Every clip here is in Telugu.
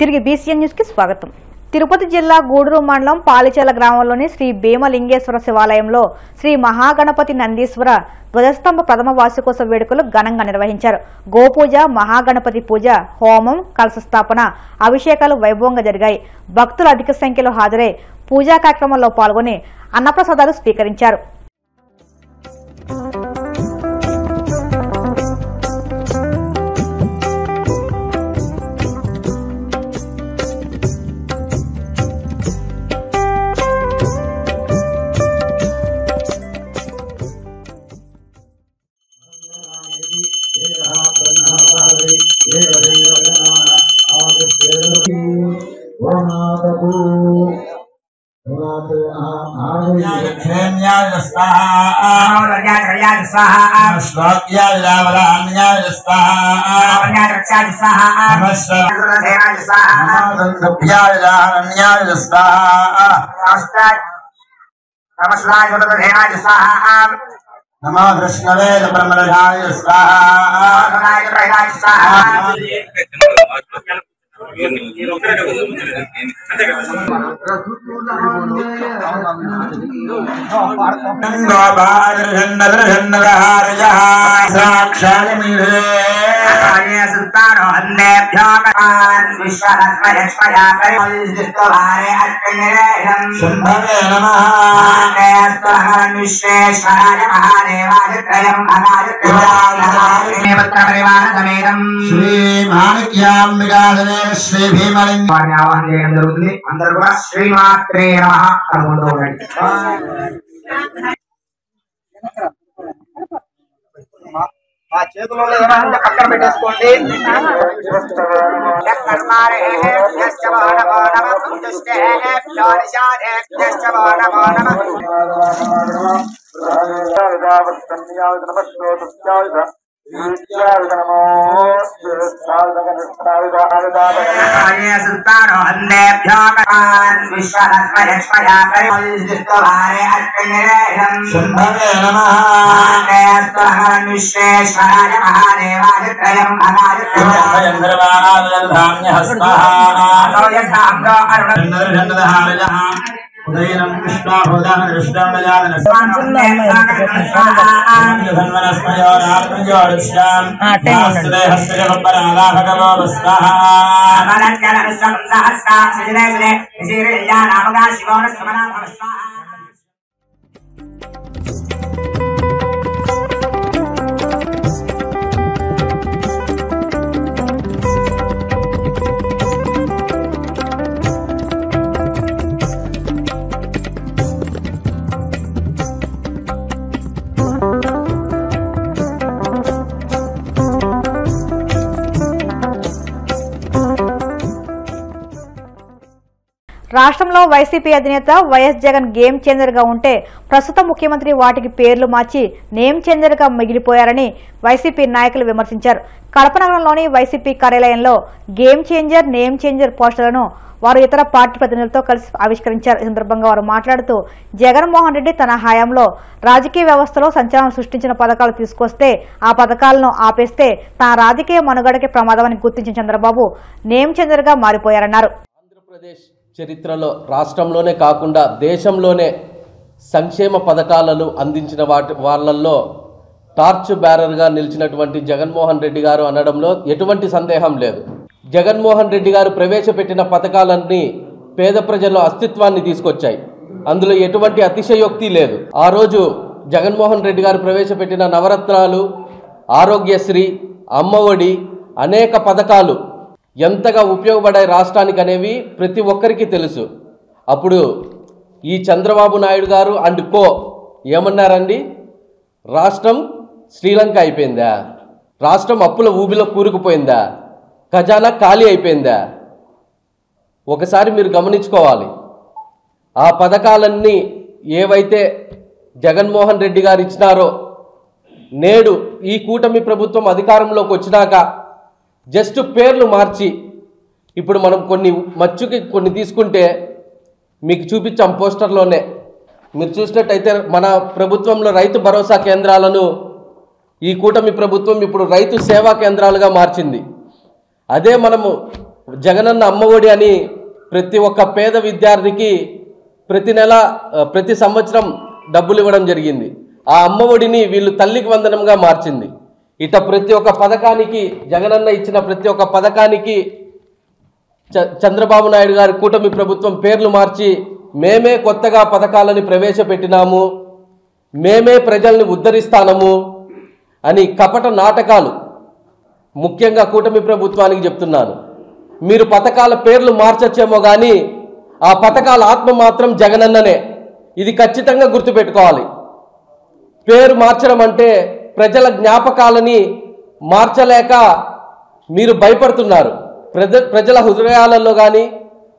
తిరిగి బీసీఎన్ న్యూస్ కి స్వాగతం. తిరుపతి జిల్లా గూడూరు మండలం పాలిచెల గ్రామంలోని శ్రీ భీమలింగేశ్వర శివాలయంలో శ్రీ మహాగణపతి నందీశ్వర ధ్వజస్తంభ ప్రథమ వార్షికోత్సవ వేడుకలు ఘనంగా నిర్వహించారు. గోపూజ, మహాగణపతి పూజ, హోమం, కలశ స్థాపన, అభిషేకాలు వైభవంగా జరిగాయి. భక్తులు అధిక సంఖ్యలో హాజరై పూజా కార్యక్రమంలో పాల్గొని అన్నప్రసాదాలు స్వీకరించారు. नमो कृष्णवे ब्रह्मराय स्वाहा శ్రీ భీమలింగ ఆవాహన చేయడం జరుగుతుంది. అందరూ కూడా శ్రీమాత్రే నమః అనుకుంటూ ఉండండి. ఆ చేతుల్లో ఏమైనా పక్కన పెట్టేసుకోండి. ఉదయనం కృష్ణోదాన కృష్ణమయాదన రాష్ట్రంలో వైసీపీ అధినేత వైఎస్ జగన్ గేమ్ చేంజర్ గా ఉంటే ప్రస్తుత ముఖ్యమంత్రి వాటికి పేర్లు మార్చి నేమ్ చేంజర్ గా మిగిలిపోయారని వైసీపీ నాయకులు విమర్శించారు. కడప నగరంలోని వైసీపీ కార్యాలయంలో గేమ్ చేంజర్, నేమ్ చేంజర్ పోస్టర్లను వారు ఇతర పార్టీ ప్రతినిధులతో కలిసి ఆవిష్కరించారు. ఈ సందర్భంగా వారు మాట్లాడుతూ జగన్మోహన్ రెడ్డి తన హయాంలో రాజకీయ వ్యవస్థలో సంచలనం సృష్టించిన పథకాలు తీసుకొస్తే ఆ పథకాలను ఆపేస్తే తన రాజకీయ మనుగడకి ప్రమాదమని గుర్తించిన చంద్రబాబు నేమ్ చేంజర్ గా మారిపోయారన్నారు. ఆంధ్రప్రదేశ్ చరిత్రలో రాష్ట్రంలోనే కాకుండా దేశంలోనే సంక్షేమ పథకాలను అందించిన వాళ్ళల్లో టార్చ్ బ్యారర్గా నిలిచినటువంటి జగన్మోహన్ రెడ్డి గారు అనడంలో ఎటువంటి సందేహం లేదు. జగన్మోహన్ రెడ్డి గారు ప్రవేశపెట్టిన పథకాలన్నీ పేద ప్రజల్లో అస్తిత్వాన్ని తీసుకొచ్చాయి. అందులో ఎటువంటి అతిశయోక్తి లేదు. ఆ రోజు జగన్మోహన్ రెడ్డి గారు ప్రవేశపెట్టిన నవరత్నాలు, ఆరోగ్యశ్రీ, అమ్మఒడి అనేక పథకాలు ఎంతగా ఉపయోగపడాయి రాష్ట్రానికి అనేవి ప్రతి ఒక్కరికి తెలుసు. అప్పుడు ఈ చంద్రబాబు నాయుడు గారు అండ్ కో ఏమన్నారండి? రాష్ట్రం శ్రీలంక అయిపోయిందా? రాష్ట్రం అప్పుల ఊబిలో కూరుకుపోయిందా? ఖజానా ఖాళీ అయిపోయిందా? ఒకసారి మీరు గమనించుకోవాలి. ఆ పథకాలన్నీ ఏవైతే జగన్మోహన్ రెడ్డి గారు ఇచ్చినారో నేడు ఈ కూటమి ప్రభుత్వం అధికారంలోకి వచ్చినాక జస్ట్ పేర్లు మార్చి ఇప్పుడు మనం కొన్ని తీసుకుంటే మీకు చూపించాం పోస్టర్లోనే. మీరు చూసినట్టయితే మన ప్రభుత్వంలో రైతు భరోసా కేంద్రాలను ఈ కూటమి ప్రభుత్వం ఇప్పుడు రైతు సేవా కేంద్రాలుగా మార్చింది. అదే మనము జగనన్న అమ్మఒడి అని ప్రతి ఒక్క పేద విద్యార్థికి ప్రతి సంవత్సరం డబ్బులు ఇవ్వడం జరిగింది. ఆ అమ్మఒడిని వీళ్ళు తల్లికి వందనంగా మార్చింది. ఇట ప్రతి ఒక్క పథకానికి జగనన్న ఇచ్చిన ప్రతి ఒక్క పథకానికి చంద్రబాబు నాయుడు గారి కూటమి ప్రభుత్వం పేర్లు మార్చి మేమే కొత్తగా పథకాలని ప్రవేశపెట్టినాము, మేమే ప్రజల్ని ఉద్ధరిస్తానము అని కపట నాటకాలు ముఖ్యంగా కూటమి ప్రభుత్వానికి చెప్తున్నాను. మీరు పథకాల పేర్లు మార్చొచ్చేమో కానీ ఆ పథకాల ఆత్మ మాత్రం జగనన్ననే. ఇది ఖచ్చితంగా గుర్తుపెట్టుకోవాలి. పేరు మార్చడం అంటే ప్రజల జ్ఞాపకాలని మార్చలేక మీరు భయపడుతున్నారు. ప్రజల హృదయాలలో కానీ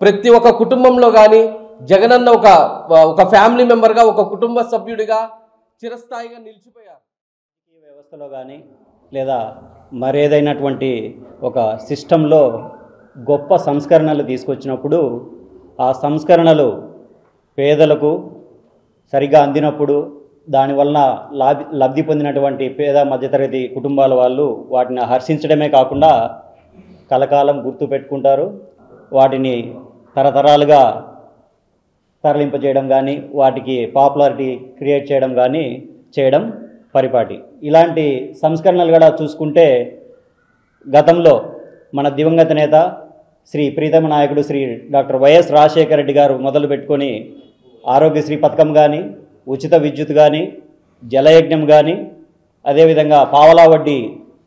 ప్రతి ఒక్క కుటుంబంలో కానీ జగనన్న ఒక ఫ్యామిలీ మెంబర్గా, ఒక కుటుంబ సభ్యుడిగా చిరస్థాయిగా నిలిచిపోయారు. ఈ వ్యవస్థలో కానీ లేదా మరేదైనటువంటి ఒక సిస్టంలో గొప్ప సంస్కరణలు తీసుకొచ్చినప్పుడు ఆ సంస్కరణలు పేదలకు సరిగా అందినప్పుడు దానివల్ల లబ్ధి పొందినటువంటి పేద మధ్యతరగతి కుటుంబాల వాళ్ళు వాటిని హర్షించడమే కాకుండా కలకాలం గుర్తు పెట్టుకుంటారు. వాటిని తరతరాలుగా తరలింపజేయడం కానీ వాటికి పాపులారిటీ క్రియేట్ చేయడం కానీ చేయడం పరిపాటి. ఇలాంటి సంస్కరణలు కూడా చూసుకుంటే గతంలో మన దివంగత నేత శ్రీ ప్రీతమ నాయకుడు శ్రీ డాక్టర్ వైఎస్ రాజశేఖర రెడ్డి గారు మొదలు పెట్టుకొని ఆరోగ్యశ్రీ పథకం కానీ, ఉచిత విద్యుత్ కానీ, జలయజ్ఞం కానీ, అదేవిధంగా పావలా వడ్డీ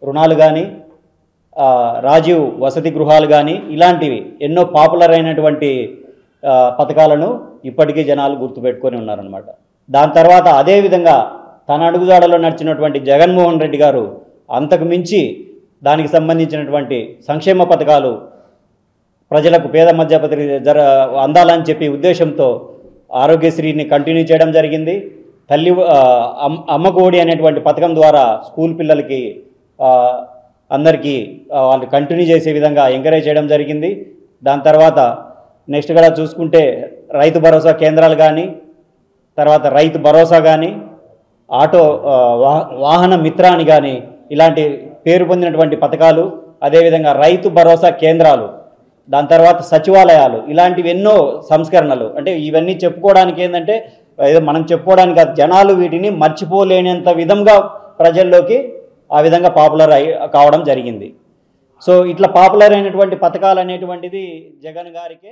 రుణాలు కానీ, రాజీవ్ వసతి గృహాలు కానీ ఇలాంటివి ఎన్నో పాపులర్ అయినటువంటి పథకాలను ఇప్పటికీ జనాలు గుర్తుపెట్టుకొని ఉన్నారన్నమాట. దాని తర్వాత అదేవిధంగా తన అడుగుజాడలో నడిచినటువంటి జగన్మోహన్ రెడ్డి గారు అంతకు మించి దానికి సంబంధించినటువంటి సంక్షేమ పథకాలు ప్రజలకు పేద మధ్యపతి అందాలని చెప్పి ఉద్దేశంతో ఆరోగ్యశ్రీని కంటిన్యూ చేయడం జరిగింది. అమ్మఒడి అనేటువంటి పథకం ద్వారా స్కూల్ పిల్లలకి అందరికీ వాళ్ళు కంటిన్యూ చేసే విధంగా ఎంకరేజ్ చేయడం జరిగింది. దాని తర్వాత నెక్స్ట్ కూడా చూసుకుంటే రైతు భరోసా కేంద్రాలు కానీ, తర్వాత రైతు భరోసా కానీ, ఆటో వాహన మిత్రాన్ని కానీ ఇలాంటి పేరు పొందినటువంటి పథకాలు, అదేవిధంగా రైతు భరోసా కేంద్రాలు, దాని తర్వాత సచివాలయాలు, ఇలాంటివి ఎన్నో సంస్కరణలు. అంటే ఇవన్నీ చెప్పుకోవడానికి ఏంటంటే ఏదో మనం చెప్పుకోవడానికి జనాలు వీటిని మర్చిపోలేనంత విధంగా ప్రజల్లోకి ఆ విధంగా పాపులర్ కావడం జరిగింది. సో ఇట్లా పాపులర్ అయినటువంటి పథకాలు అనేటువంటిది జగన్ గారికే.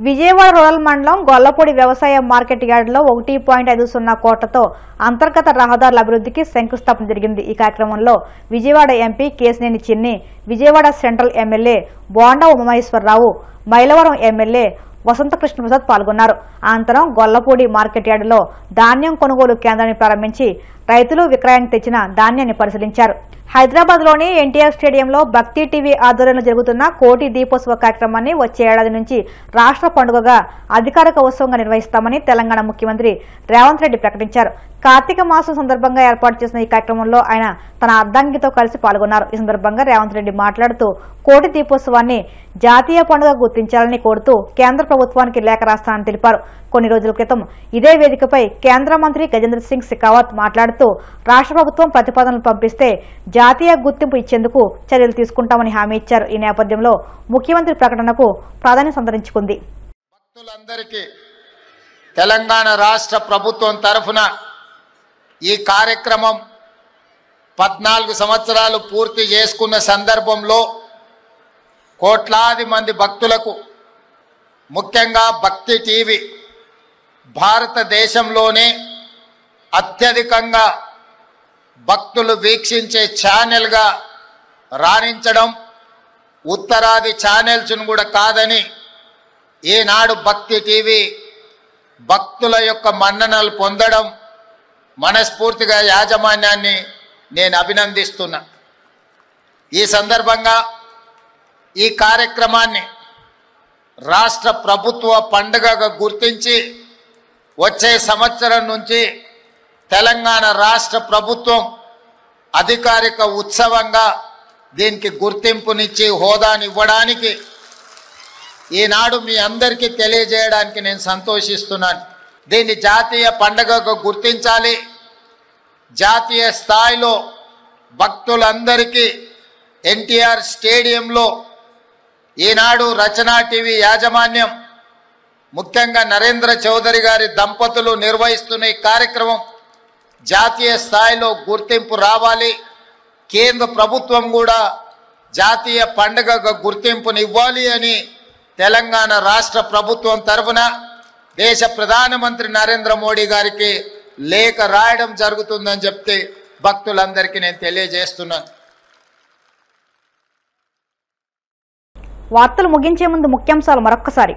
విజయవాడ రూరల్ మండలం గొల్లపూడి వ్యవసాయ మార్కెట్ యార్డులో 1.50 కోట్లతో అంతర్గత రహదారుల అభివృద్ధికి శంకుస్థాపన జరిగింది. ఈ కార్యక్రమంలో Vijayawada MP Kesineni Chinni, Vijayawada central MLA Bonda Umamaheswararao, Mylavaram MLA Vasantha Krishnaprasad పాల్గొన్నారు. అనంతరం గొల్లపూడి మార్కెట్ యార్డులో ధాన్యం కొనుగోలు కేంద్రాన్ని ప్రారంభించి రైతులు విక్రయానికి తెచ్చిన ధాన్యాన్ని పరిశీలించారు. హైదరాబాద్లోని ఎన్టీఆర్ స్టేడియంలో భక్తి టీవీ ఆధ్వర్యంలో జరుగుతున్న కోటి దీపోత్సవ కార్యక్రమాన్ని వచ్చే ఏడాది నుంచి రాష్ట్ర పండుగగా అధికారిక ఉత్సవంగా నిర్వహిస్తామని తెలంగాణ ముఖ్యమంత్రి రేవంత్ రెడ్డి ప్రకటించారు. కార్తీక మాసం సందర్భంగా ఏర్పాటు చేసిన ఈ కార్యక్రమంలో ఆయన తన అర్ధాంగితో కలిసి పాల్గొన్నారు. ఈ సందర్భంగా రేవంత్ రెడ్డి మాట్లాడుతూ కోటి దీపోత్సవాన్ని జాతీయ పండుగ గుర్తించాలని కోరుతూ కేంద్ర ప్రభుత్వానికి లేఖ రాస్తానని తెలిపారు. కొన్ని రోజుల క్రితం ఇదే వేదికపై కేంద్ర మంత్రి గజేంద్ర సింగ్ షెకావత్ మాట్లాడుతూ రాష్ట్ర ప్రభుత్వం ప్రతిపాదనలు పంపిస్తే జాతీయ గుర్తింపు ఇచ్చేందుకు చర్యలు తీసుకుంటామని హామీ ఇచ్చారు. ఈ నేపథ్యంలో ముఖ్యమంత్రి ప్రకటనకు ప్రాధాన్యం సంతరించుకుంది. భక్తులందరికీ తెలంగాణ రాష్ట్ర ప్రభుత్వం తరఫున ఈ కార్యక్రమం 14 సంవత్సరాలు పూర్తి చేసుకున్న సందర్భంలో కోట్లాది మంది భక్తులకు, ముఖ్యంగా భక్తి టీవీ భారతదేశంలోనే అత్యధికంగా భక్తులు వీక్షించే ఛానల్గా రాణించడం, ఉత్తరాది ఛానల్స్ను కూడా కాదని ఈనాడు భక్తి టీవీ భక్తుల యొక్క మన్ననలు పొందడం మనస్ఫూర్తిగా యాజమాన్యాన్ని నేను అభినందిస్తున్నా. ఈ సందర్భంగా ఈ కార్యక్రమాన్ని రాష్ట్ర ప్రభుత్వ పండుగగా గుర్తించి వచ్చే సంవత్సరం నుంచి తెలంగాణ రాష్ట్ర ప్రభుత్వం అధికారిక ఉత్సవంగా దీనికి గుర్తింపునిచ్చి హోదానివ్వడానికి ఈనాడు మీ అందరికీ తెలియజేయడానికి నేను సంతోషిస్తున్నాను. దీన్ని జాతీయ పండుగగా గుర్తించాలి. జాతీయ స్థాయిలో భక్తులందరికీ ఎన్టీఆర్ స్టేడియంలో ఈనాడు రచనా టీవీ యాజమాన్యం ముఖ్యంగా నరేంద్ర చౌదరి గారి దంపతులు నిర్వహిస్తున్న ఈ కార్యక్రమం జాతీయ స్థాయిలో గుర్తింపు రావాలి, కేంద్ర ప్రభుత్వం కూడా జాతీయ పండుగగా గుర్తింపునివ్వాలి అని తెలంగాణ రాష్ట్ర ప్రభుత్వం తరఫున దేశ ప్రధానమంత్రి నరేంద్ర మోడీ గారికి లేఖ రాయడం జరుగుతుందని చెప్తే భక్తులందరికీ నేను తెలియజేస్తున్నాను. వార్తలు ముగించే ముందు ముఖ్యాంశాలు మరొక్కసారి.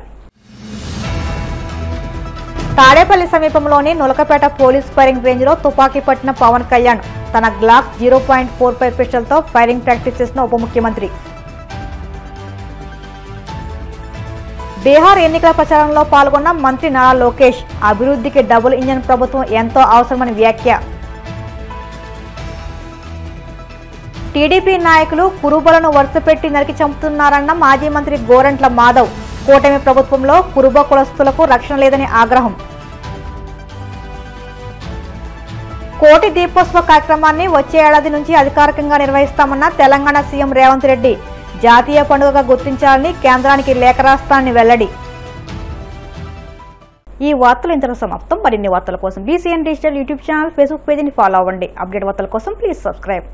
తాడేపల్లి సమీపంలోని నులకపేట పోలీస్ ఫైరింగ్ రేంజ్ లో తుపాకీ పట్టిన పవన్ కళ్యాణ్ తన గ్లాక్ 0.45 పిస్టల్తో ఫైరింగ్ ప్రాక్టీస్ చేసిన ఉప ముఖ్యమంత్రి. బీహార్ ఎన్నికల ప్రచారంలో పాల్గొన్న మంత్రి నారా లోకేష్ అభివృద్ధికి డబుల్ ఇంజన్ ప్రభుత్వం ఎంతో అవసరమని వ్యాఖ్య. టీడీపీ నాయకులు కురుబలను వరుసపెట్టి నరికి చంపుతున్నారన్న మాజీ మంత్రి గోరంట్ల మాధవ్ కూటమి ప్రభుత్వంలో కురుబ కులస్తులకు రక్షణ లేదని ఆగ్రహం. కోటి దీపోత్సవ కార్యక్రమాన్ని వచ్చే ఏడాది నుంచి అధికారికంగా నిర్వహిస్తామన్న తెలంగాణ సీఎం రేవంత్ రెడ్డి జాతీయ పండుగగా గుర్తించాలని కేంద్రానికి లేఖ రాస్తానని వెల్లడి. ఈ వార్తలు ఇంతలో సమాప్తం. మరిన్ని వార్తల కోసం BCN digital YouTube channel, Facebook పేజీని ఫాలో అవ్వండి. అప్డేట్ వార్తల కోసం ప్లీజ్ సబ్స్క్రైబ్.